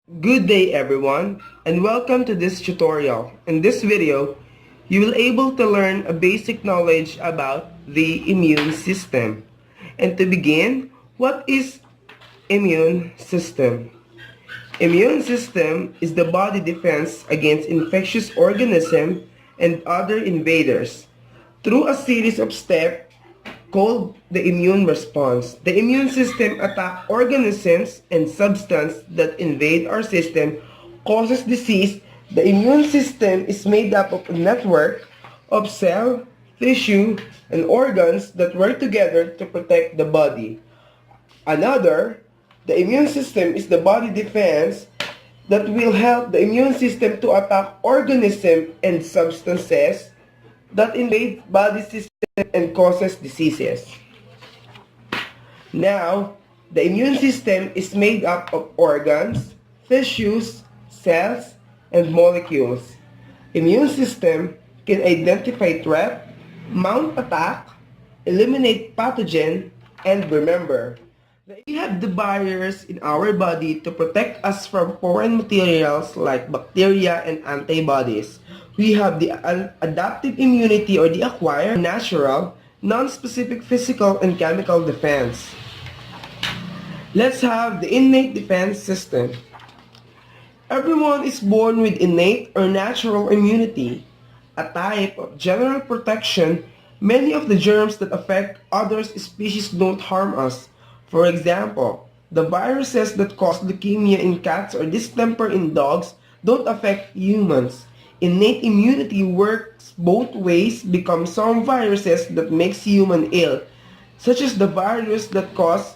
Good day everyone, and welcome to this tutorial. In this video, you will able to learn a basic knowledge about the immune system. And to begin, what is immune system? Immune system is the body defense against infectious organisms and other invaders through a series of steps called the immune response. The immune system attacks organisms and substances that invade our system, causes disease. The immune system is made up of a network of cell, tissue, and organs that work together to protect the body. The immune system is the body defense that will help the immune system to attack organisms and substances that invade body system and causes diseases. Now, the immune system is made up of organs, tissues, cells, and molecules. Immune system can identify threat, mount attack, eliminate pathogen, and remember. We have the barriers in our body to protect us from foreign materials like bacteria and antibodies. We have the adaptive immunity or the acquired, natural, non-specific physical and chemical defense. Let's have the innate defense system. Everyone is born with innate or natural immunity, a type of general protection. Many of the germs that affect other species don't harm us. For example, the viruses that cause leukemia in cats or distemper in dogs don't affect humans. Innate immunity works both ways. Become some viruses that makes human ill, such as the virus that causes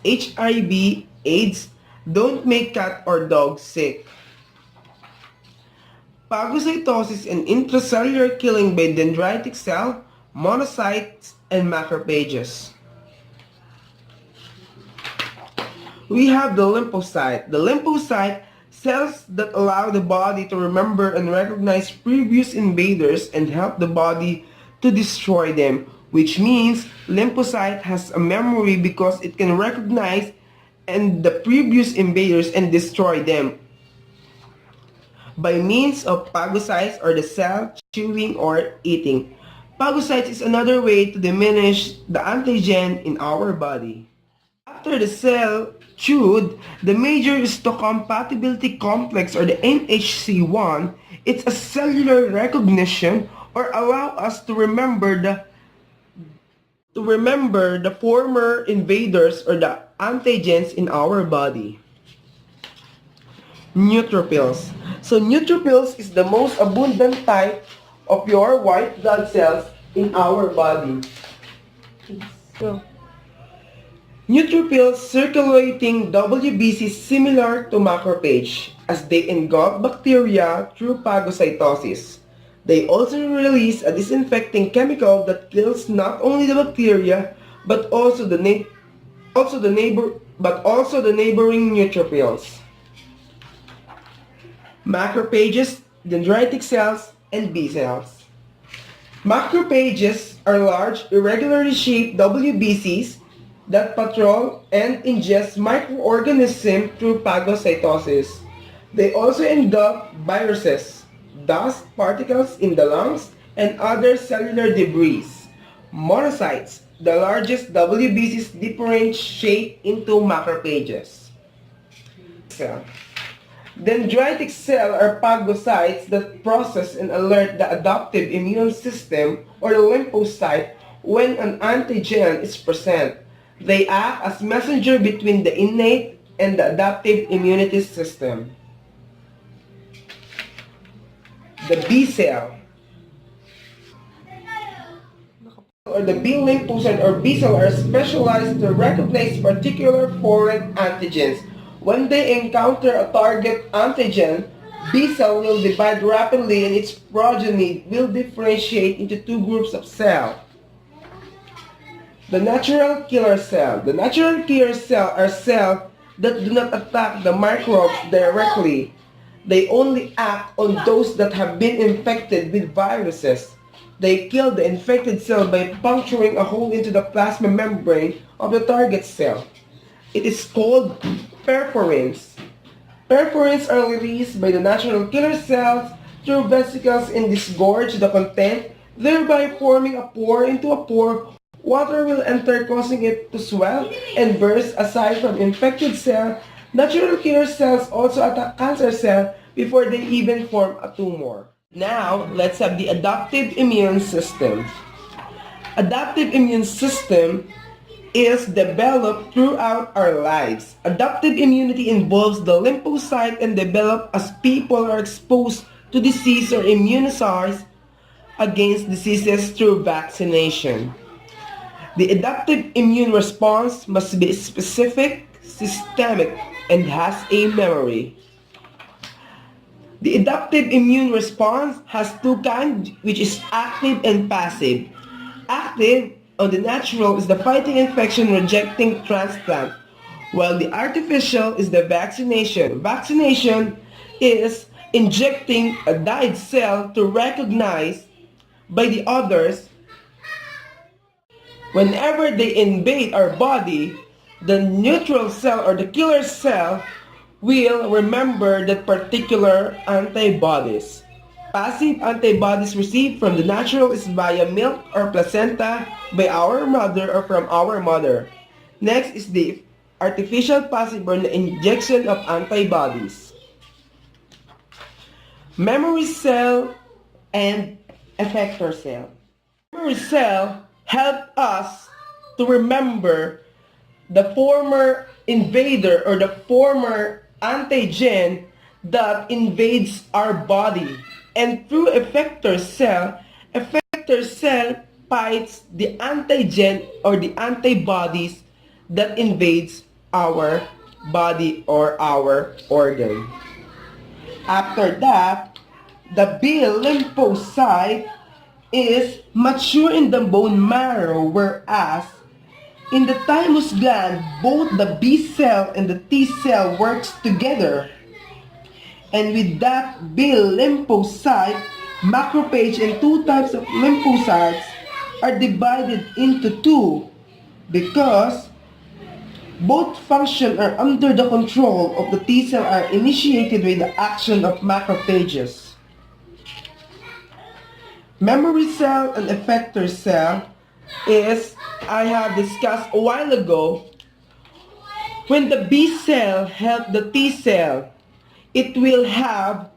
HIV, AIDS, don't make cat or dog sick. Phagocytosis and intracellular killing by dendritic cell, monocytes, and macrophages. We have the lymphocyte. The lymphocyte, cells that allow the body to remember and recognize previous invaders and help the body to destroy them, which means lymphocyte has a memory because it can recognize and the previous invaders and destroy them by means of phagocytes or the cell chewing or eating. Phagocytes is another way to diminish the antigen in our body. After the cell chewed, the major histocompatibility complex or the MHC1. It's a cellular recognition or allow us to remember the former invaders or the antigens in our body. Neutrophils. So neutrophils is the most abundant type of your white blood cells in our body. So, neutrophils circulating WBC similar to macrophage as they engulf bacteria through phagocytosis. They also release a disinfecting chemical that kills not only the bacteria but also the neighboring neutrophils. Macrophages, dendritic cells, and B cells. Macrophages are large, irregularly shaped WBCs that patrol and ingest microorganisms through phagocytosis. They also engulf viruses, dust particles in the lungs, and other cellular debris. Monocytes, the largest WBCs, differentiate into macrophages. Cell. Dendritic cell are phagocytes that process and alert the adaptive immune system or the lymphocyte when an antigen is present. They act as messenger between the innate and the adaptive immunity system. The B cell or the B lymphocyte or B cell are specialized to recognize particular foreign antigens. When they encounter a target antigen, B cell will divide rapidly and its progeny will differentiate into two groups of cells. The natural killer cell. The natural killer cell are cells that do not attack the microbes directly. They only act on those that have been infected with viruses. They kill the infected cell by puncturing a hole into the plasma membrane of the target cell. It is called perforins. Perforins are released by the natural killer cells through vesicles and disgorge the content, thereby forming a pore. Into a pore, water will enter, causing it to swell and burst. Aside from infected cell, natural killer cells also attack cancer cells before they even form a tumor. Now, let's have the adaptive immune system. Adaptive immune system is developed throughout our lives. Adaptive immunity involves the lymphocyte and develop as people are exposed to disease or immunized against diseases through vaccination. The adaptive immune response must be specific, systemic, and has a memory. The adaptive immune response has two kinds, which is active and passive. Active on the natural is the fighting infection, rejecting transplant, while the artificial is the vaccination. Vaccination is injecting a died cell to recognize by the others. Whenever they invade our body, the neutral cell or the killer cell will remember that particular antibodies. Passive antibodies received from the natural is via milk or placenta by our mother or from our mother. Next is the artificial passive or the injection of antibodies. Memory cell and effector cell. Memory cell help us to remember the former invader or the former antigen that invades our body. And through effector cell fights the antigen or the antibodies that invades our body or our organ. After that, the B lymphocyte is mature in the bone marrow, whereas in the thymus gland, both the B cell and the T cell works together. And with that B lymphocyte, macrophage and two types of lymphocytes are divided into two because both function are under the control of the T cell are initiated by the action of macrophages. Memory cell and effector cell is, I have discussed a while ago, when the B cell helps the T cell, it will have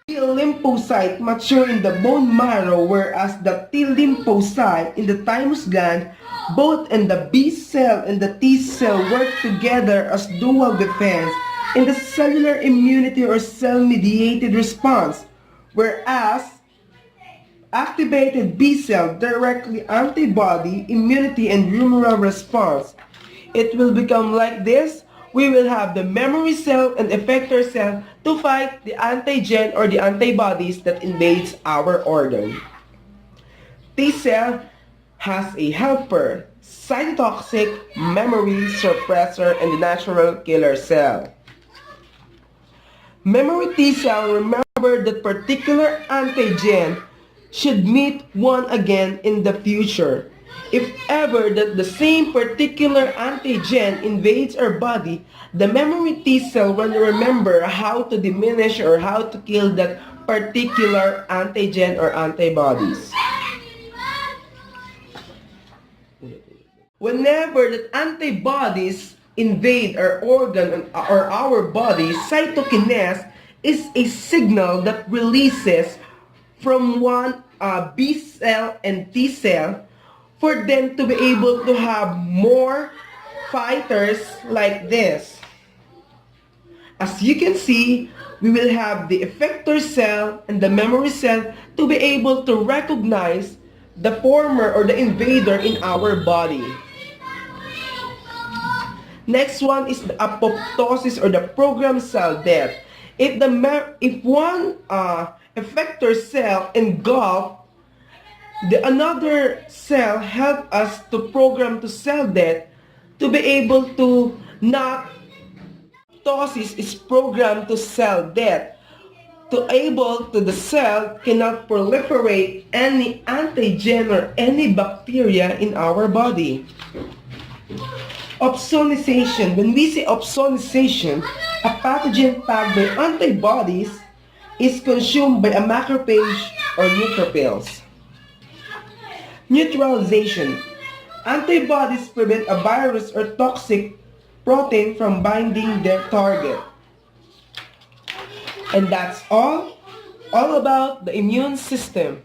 B lymphocyte mature in the bone marrow, whereas the T lymphocyte in the thymus gland, both in the B cell and the T cell work together as dual defense in the cellular immunity or cell-mediated response, whereas activated B cell directly antibody, immunity, and humoral response. It will become like this. We will have the memory cell and effector cell to fight the antigen or the antibodies that invades our organ. T cell has a helper, cytotoxic, memory suppressor, and the natural killer cell. Memory T cell remember that particular antigen should meet one again in the future. If ever that the same particular antigen invades our body, the memory T cell will remember how to diminish or how to kill that particular antigen or antibodies. Whenever that antibodies invade our organ or our body, cytokinase is a signal that releases from one B cell and T cell for them to be able to have more fighters like this. As you can see, we will have the effector cell and the memory cell to be able to recognize the former or the invader in our body. Next one is the apoptosis or the programmed cell death. If one effector cell engulf, another cell help us to program to cell death to be able to not apoptosis is programmed to cell death to able to the cell cannot proliferate any antigen or any bacteria in our body. Opsonization. When we say opsonization, a pathogen tagged by antibodies is consumed by a macrophage or neutrophils. Neutralization. Antibodies prevent a virus or toxic protein from binding their target. And that's all about the immune system.